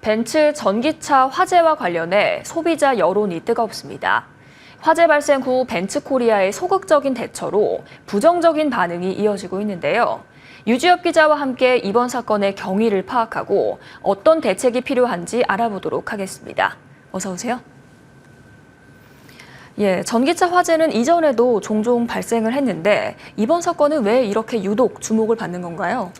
벤츠 전기차 화재와 관련해 소비자 여론이 뜨겁습니다. 화재 발생 후 벤츠코리아의 소극적인 대처로 부정적인 반응이 이어지고 있는데요. 유지엽 기자와 함께 이번 사건의 경위를 파악하고 어떤 대책이 필요한지 알아보도록 하겠습니다. 어서 오세요. 전기차 화재는 이전에도 종종 발생을 했는데 이번 사건은 왜 이렇게 유독 주목을 받는 건가요?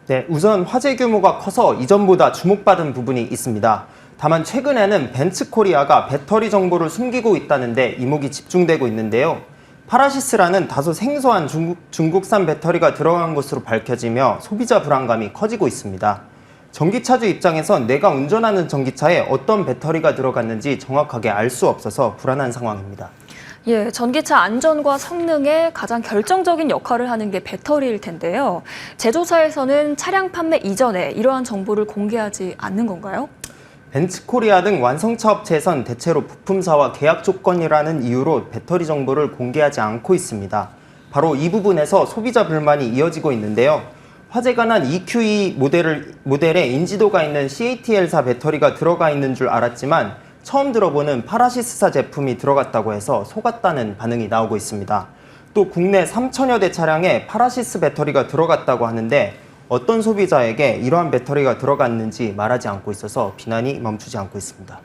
네, 우선 화재 규모가 커서 이전보다 주목받은 부분이 있습니다. 다만 최근에는 벤츠코리아가 배터리 정보를 숨기고 있다는데 이목이 집중되고 있는데요. 파라시스라는 다소 생소한 중국산 배터리가 들어간 것으로 밝혀지며 소비자 불안감이 커지고 있습니다. 전기차주 입장에선 내가 운전하는 전기차에 어떤 배터리가 들어갔는지 정확하게 알 수 없어서 불안한 상황입니다. 전기차 안전과 성능에 가장 결정적인 역할을 하는 게 배터리일 텐데요. 제조사에서는 차량 판매 이전에 이러한 정보를 공개하지 않는 건가요? 벤츠코리아 등 완성차 업체에선 대체로 부품사와 계약 조건이라는 이유로 배터리 정보를 공개하지 않고 있습니다. 바로 이 부분에서 소비자 불만이 이어지고 있는데요. 화재가 난 EQE 모델에 인지도가 있는 CATL사 배터리가 들어가 있는 줄 알았지만 처음 들어보는 파라시스사 제품이 들어갔다고 해서 속았다는 반응이 나오고 있습니다. 또 국내 3천여 대 차량에 파라시스 배터리가 들어갔다고 하는데 어떤 소비자에게 이러한 배터리가 들어갔는지 말하지 않고 있어서 비난이 멈추지 않고 있습니다.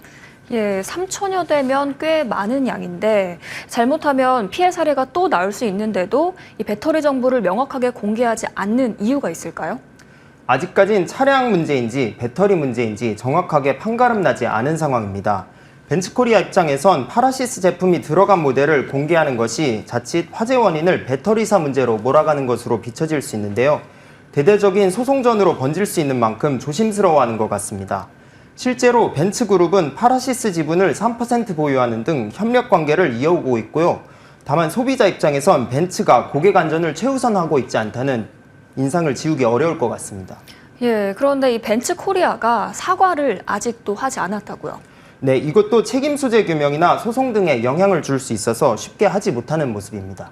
3천여 대면 꽤 많은 양인데 잘못하면 피해 사례가 또 나올 수 있는데도 이 배터리 정보를 명확하게 공개하지 않는 이유가 있을까요? 아직까진 차량 문제인지 배터리 문제인지 정확하게 판가름 나지 않은 상황입니다. 벤츠코리아 입장에선 파라시스 제품이 들어간 모델을 공개하는 것이 자칫 화재 원인을 배터리사 문제로 몰아가는 것으로 비춰질 수 있는데요. 대대적인 소송전으로 번질 수 있는 만큼 조심스러워하는 것 같습니다. 실제로 벤츠그룹은 파라시스 지분을 3% 보유하는 등 협력 관계를 이어오고 있고요. 다만 소비자 입장에선 벤츠가 고객 안전을 최우선하고 있지 않다는 인상을 지우기 어려울 것 같습니다. 그런데 이 벤츠코리아가 사과를 아직도 하지 않았다고요? 네, 이것도 책임 소재 규명이나 소송 등에 영향을 줄 수 있어서 쉽게 하지 못하는 모습입니다.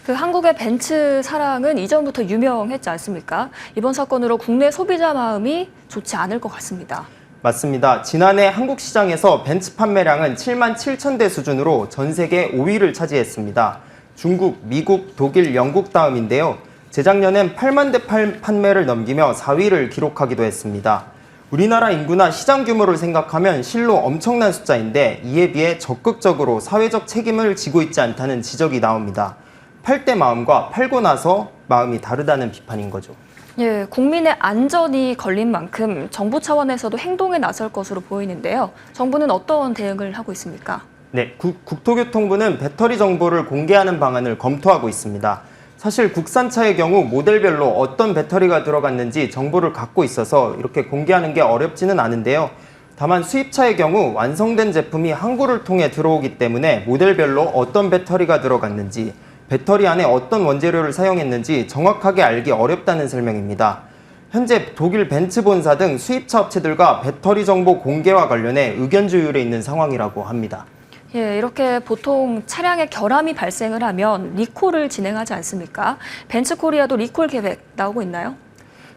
한국의 벤츠 사랑은 이전부터 유명했지 않습니까? 이번 사건으로 국내 소비자 마음이 좋지 않을 것 같습니다. 맞습니다. 지난해 한국 시장에서 벤츠 판매량은 7만 7천 대 수준으로 전 세계 5위를 차지했습니다. 중국, 미국, 독일, 영국 다음인데요. 재작년엔 8만 대 판매를 넘기며 4위를 기록하기도 했습니다. 우리나라 인구나 시장 규모를 생각하면 실로 엄청난 숫자인데 이에 비해 적극적으로 사회적 책임을 지고 있지 않다는 지적이 나옵니다. 팔 때 마음과 팔고 나서 마음이 다르다는 비판인 거죠. 국민의 안전이 걸린 만큼 정부 차원에서도 행동에 나설 것으로 보이는데요. 정부는 어떤 대응을 하고 있습니까? 네, 국토교통부는 배터리 정보를 공개하는 방안을 검토하고 있습니다. 사실 국산차의 경우 모델별로 어떤 배터리가 들어갔는지 정보를 갖고 있어서 이렇게 공개하는 게 어렵지는 않은데요. 다만 수입차의 경우 완성된 제품이 항구를 통해 들어오기 때문에 모델별로 어떤 배터리가 들어갔는지, 배터리 안에 어떤 원재료를 사용했는지 정확하게 알기 어렵다는 설명입니다. 현재 독일 벤츠 본사 등 수입차 업체들과 배터리 정보 공개와 관련해 의견 조율에 있는 상황이라고 합니다. 이렇게 보통 차량에 결함이 발생을 하면 리콜을 진행하지 않습니까? 벤츠코리아도 리콜 계획 나오고 있나요?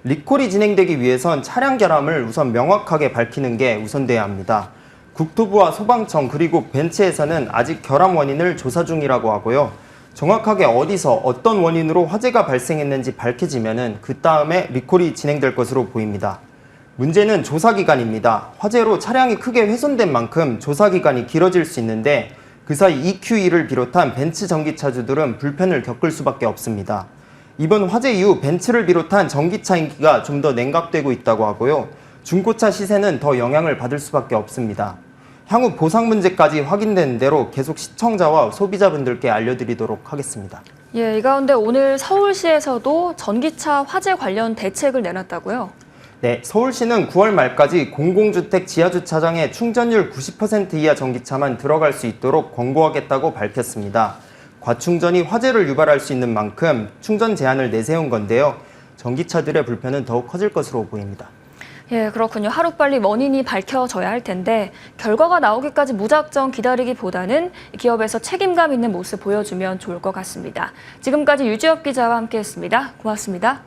리콜이 진행되기 위해선 차량 결함을 우선 명확하게 밝히는 게 우선돼야 합니다. 국토부와 소방청 그리고 벤츠에서는 아직 결함 원인을 조사 중이라고 하고요. 정확하게 어디서 어떤 원인으로 화재가 발생했는지 밝혀지면은 그 다음에 리콜이 진행될 것으로 보입니다. 문제는 조사기간입니다. 화재로 차량이 크게 훼손된 만큼 조사기간이 길어질 수 있는데 그 사이 EQE를 비롯한 벤츠 전기차주들은 불편을 겪을 수밖에 없습니다. 이번 화재 이후 벤츠를 비롯한 전기차 인기가 좀 더 냉각되고 있다고 하고요. 중고차 시세는 더 영향을 받을 수밖에 없습니다. 향후 보상 문제까지 확인되는 대로 계속 시청자와 소비자분들께 알려드리도록 하겠습니다. 이 가운데 오늘 서울시에서도 전기차 화재 관련 대책을 내놨다고요? 네, 서울시는 9월 말까지 공공주택 지하주차장에 충전율 90% 이하 전기차만 들어갈 수 있도록 권고하겠다고 밝혔습니다. 과충전이 화재를 유발할 수 있는 만큼 충전 제한을 내세운 건데요. 전기차들의 불편은 더욱 커질 것으로 보입니다. 그렇군요. 하루빨리 원인이 밝혀져야 할 텐데 결과가 나오기까지 무작정 기다리기보다는 기업에서 책임감 있는 모습 보여주면 좋을 것 같습니다. 지금까지 유지엽 기자와 함께했습니다. 고맙습니다.